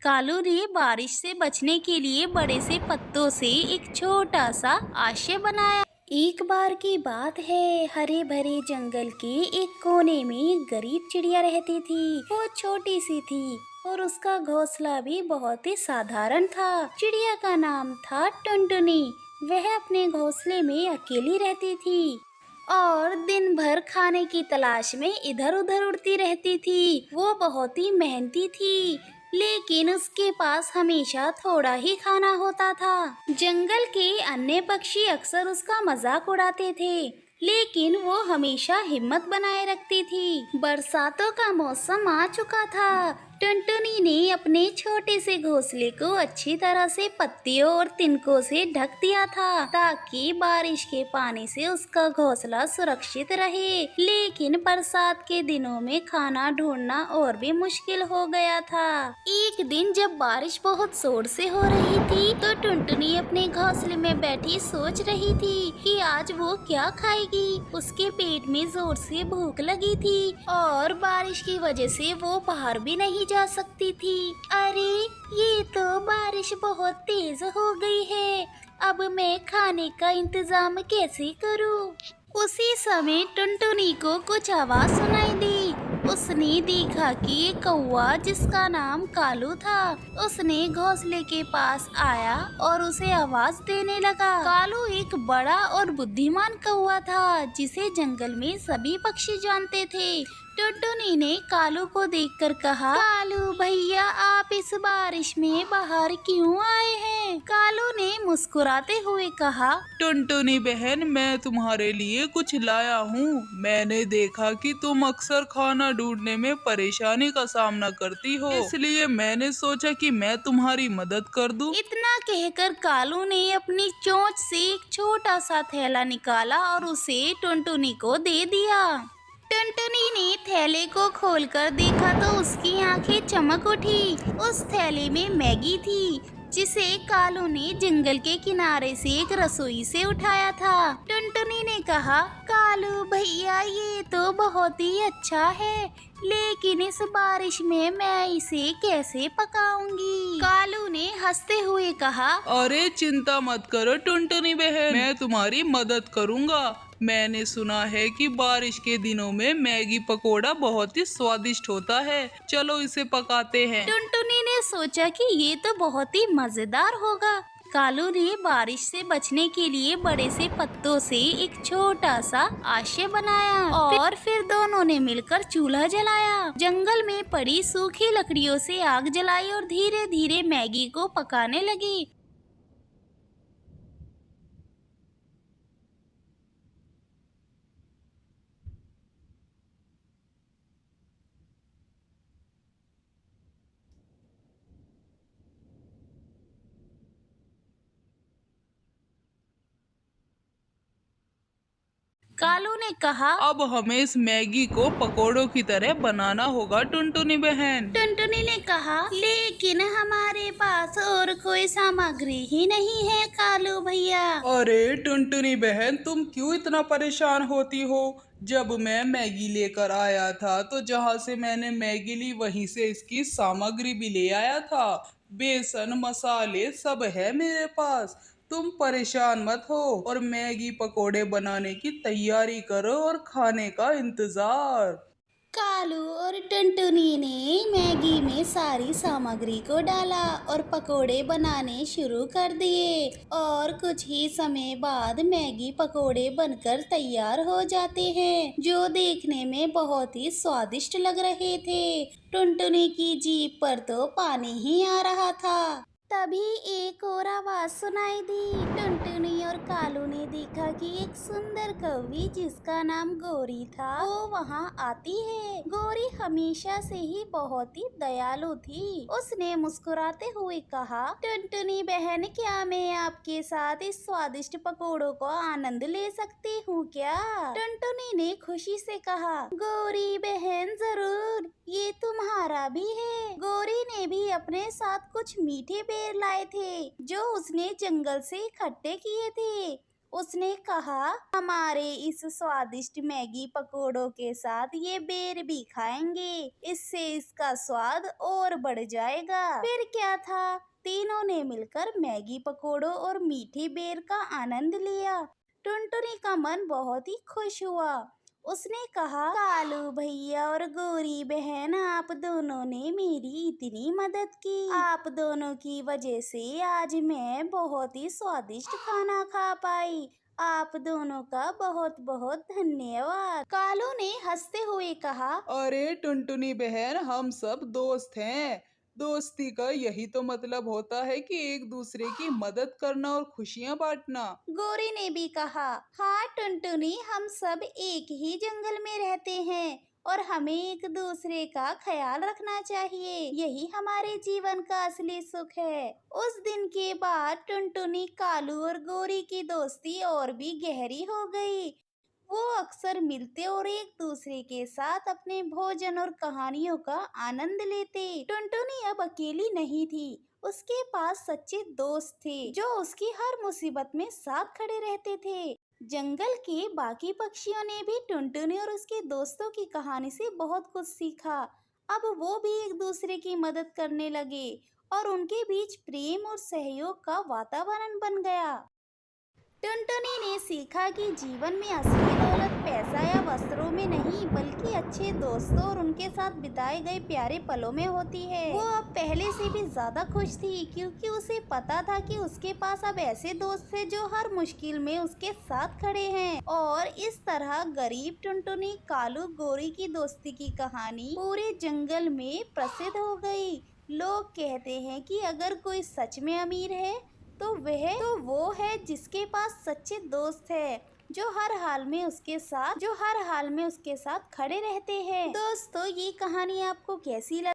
कालू ने बारिश से बचने के लिए बड़े से पत्तों से एक छोटा सा आश्रय बनाया। एक बार की बात है, हरे भरे जंगल के एक कोने में एक गरीब चिड़िया रहती थी। वो छोटी सी थी और उसका घोंसला भी बहुत ही साधारण था। चिड़िया का नाम था टुनटुनी। वह अपने घोंसले में अकेली रहती थी और दिन भर खाने की तलाश में इधर उधर उड़ती रहती थी। वो बहुत ही मेहनती थी, लेकिन उसके पास हमेशा थोड़ा ही खाना होता था। जंगल के अन्य पक्षी अक्सर उसका मजाक उड़ाते थे, लेकिन वो हमेशा हिम्मत बनाए रखती थी। बरसातों का मौसम आ चुका था। टुनटुनी ने अपने छोटे से घोंसले को अच्छी तरह से पत्तियों और तिनकों से ढक दिया था, ताकि बारिश के पानी से उसका घोंसला सुरक्षित रहे। लेकिन बरसात के दिनों में खाना ढूंढना और भी मुश्किल हो गया था। एक दिन जब बारिश बहुत जोर से हो रही थी, तो टुनटुनी अपने घोंसले में बैठी सोच रही थी कि आज वो क्या खाएगी। उसके पेट में जोर से भूख लगी थी और बारिश की वजह से वो बाहर भी नहीं जा सकती थी। अरे, ये तो बारिश बहुत तेज हो गई है। अब मैं खाने का इंतजाम कैसे करूं? उसी समय टुनटुनी को कुछ आवाज सुनाई दी। उसने देखा कि एक कौवा, जिसका नाम कालू था, उसने घोंसले के पास आया और उसे आवाज देने लगा। कालू एक बड़ा और बुद्धिमान कौवा था, जिसे जंगल में सभी पक्षी जानते थे। टुनटुनी ने कालू को देखकर कहा, कालू भैया, आप इस बारिश में बाहर क्यों आए हैं? कालू ने मुस्कुराते हुए कहा, टुनटुनी बहन, मैं तुम्हारे लिए कुछ लाया हूँ। मैंने देखा कि तुम अक्सर खाना ढूंढने में परेशानी का सामना करती हो, इसलिए मैंने सोचा कि मैं तुम्हारी मदद कर दूं। इतना कहकर कालू ने अपनी चोंच से एक छोटा सा थैला निकाला और उसे टुनटुनी को दे दिया। टुनटुनी ने थैले को खोलकर देखा तो उसकी आंखें चमक उठी। उस थैले में मैगी थी, जिसे कालू ने जंगल के किनारे से एक रसोई से उठाया था। टुनटुनी ने कहा, कालू भैया, ये तो बहुत ही अच्छा है, लेकिन इस बारिश में मैं इसे कैसे पकाऊंगी? कालू ने हंसते हुए कहा, अरे चिंता मत करो टुनटुनी बहन, मैं तुम्हारी मदद करूँगा। मैंने सुना है कि बारिश के दिनों में मैगी पकोड़ा बहुत ही स्वादिष्ट होता है। चलो इसे पकाते हैं। टुनटुनी ने सोचा कि ये तो बहुत ही मजेदार होगा। कालू ने बारिश से बचने के लिए बड़े से पत्तों से एक छोटा सा आश्रय बनाया और फिर दोनों ने मिलकर चूल्हा जलाया। जंगल में पड़ी सूखी लकड़ियों से आग जलाई और धीरे धीरे मैगी को पकाने लगी। कालू ने कहा, अब हमें इस मैगी को पकोड़ों की तरह बनाना होगा टुनटुनी बहन। टुनटुनी ने कहा, लेकिन हमारे पास और कोई सामग्री ही नहीं है कालू भैया। अरे टुनटुनी बहन, तुम क्यों इतना परेशान होती हो? जब मैं मैगी लेकर आया था तो जहाँ से मैंने मैगी ली वहीं से इसकी सामग्री भी ले आया था। बेसन, मसाले सब है मेरे पास। तुम परेशान मत हो और मैगी पकोड़े बनाने की तैयारी करो और खाने का इंतजार। कालू और टुनटुनी ने मैगी में सारी सामग्री को डाला और पकोड़े बनाने शुरू कर दिए और कुछ ही समय बाद मैगी पकोड़े बनकर तैयार हो जाते हैं, जो देखने में बहुत ही स्वादिष्ट लग रहे थे। टुनटुनी की जीभ पर तो पानी ही आ रहा था। तभी एक और आवाज सुनाई दी। टुनटुनी और कालू ने देखा कि एक सुंदर कौवी, जिसका नाम गोरी था, वो वहाँ आती है। गोरी हमेशा से ही बहुत ही दयालु थी। उसने मुस्कुराते हुए कहा, टुनटुनी बहन, क्या मैं आपके साथ इस स्वादिष्ट पकोड़ों को आनंद ले सकती हूँ क्या? टुनटुनी ने खुशी से कहा, गोरी बहन, जरूर, ये तुम्हारा भी है। गोरी ने भी अपने साथ कुछ मीठे पेड़ लाए थे, जो उसने जंगल से इकट्ठे किए थे। उसने कहा, हमारे इस स्वादिष्ट मैगी पकोड़ों के साथ ये बेर भी खाएंगे, इससे इसका स्वाद और बढ़ जाएगा। फिर क्या था, तीनों ने मिलकर मैगी पकोड़ों और मीठी बेर का आनंद लिया। टुनटुनी का मन बहुत ही खुश हुआ। उसने कहा, कालू भैया और गोरी बहन, आप दोनों ने मेरी इतनी मदद की। आप दोनों की वजह से आज मैं बहुत ही स्वादिष्ट खाना खा पाई। आप दोनों का बहुत बहुत धन्यवाद। कालू ने हंसते हुए कहा, अरे टुनटुनी बहन, हम सब दोस्त हैं। दोस्ती का यही तो मतलब होता है कि एक दूसरे की मदद करना और खुशियां बांटना। गोरी ने भी कहा, हाँ टुनटुनी, हम सब एक ही जंगल में रहते हैं और हमें एक दूसरे का ख्याल रखना चाहिए। यही हमारे जीवन का असली सुख है। उस दिन के बाद टुनटुनी, कालू और गोरी की दोस्ती और भी गहरी हो गई। वो अक्सर मिलते और एक दूसरे के साथ अपने भोजन और कहानियों का आनंद लेते। टुनटुनी अब अकेली नहीं थी। उसके पास सच्चे दोस्त थे जो उसकी हर मुसीबत में साथ खड़े रहते थे। जंगल के बाकी पक्षियों ने भी टुनटुनी और उसके दोस्तों की कहानी से बहुत कुछ सीखा। अब वो भी एक दूसरे की मदद करने लगे और उनके बीच प्रेम और सहयोग का वातावरण बन गया। टुनटुनी ने सीखा कि जीवन में असली दौलत पैसा या वस्त्रों में नहीं, बल्कि अच्छे दोस्तों और उनके साथ बिताए गए प्यारे पलों में होती है। वो अब पहले से भी ज्यादा खुश थी, क्योंकि उसे पता था कि उसके पास अब ऐसे दोस्त थे जो हर मुश्किल में उसके साथ खड़े हैं। और इस तरह गरीब टुनटुनी कालू गोरी की दोस्ती की कहानी पूरे जंगल में प्रसिद्ध हो गई। लोग कहते हैं कि अगर कोई सच में अमीर है तो वो है जिसके पास सच्चे दोस्त है, जो हर हाल में उसके साथ खड़े रहते हैं। दोस्तों, ये कहानी आपको कैसी लगी?